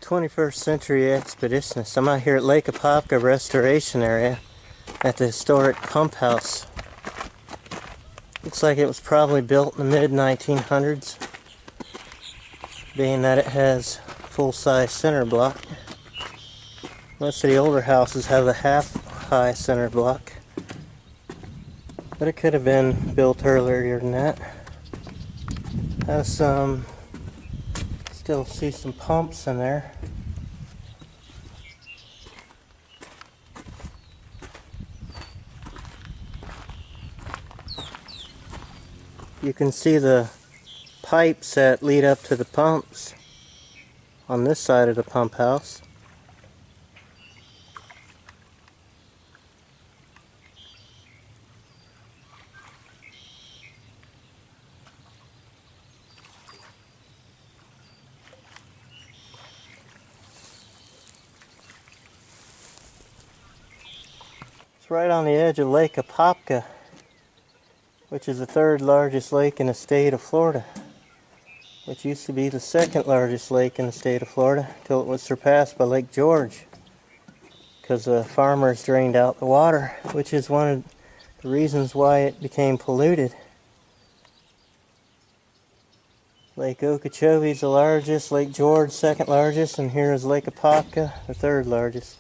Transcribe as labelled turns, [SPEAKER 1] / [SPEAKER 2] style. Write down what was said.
[SPEAKER 1] 21st century expeditionist. I'm out here at Lake Apopka Restoration Area at the historic Pumphouse. Looks like it was probably built in the mid-1900s, being that it has full-size center block. Most of the older houses have a half-high center block, but it could have been built earlier than that. Has some, still see some pumps in there. You can see the pipes that lead up to the pumps on this side of the pump house. It's right on the edge of Lake Apopka, which is the third largest lake in the state of Florida, which used to be the second largest lake in the state of Florida until it was surpassed by Lake George because the farmers drained out the water, which is one of the reasons why it became polluted. Lake Okeechobee is the largest, Lake George second largest, and here is Lake Apopka, the third largest.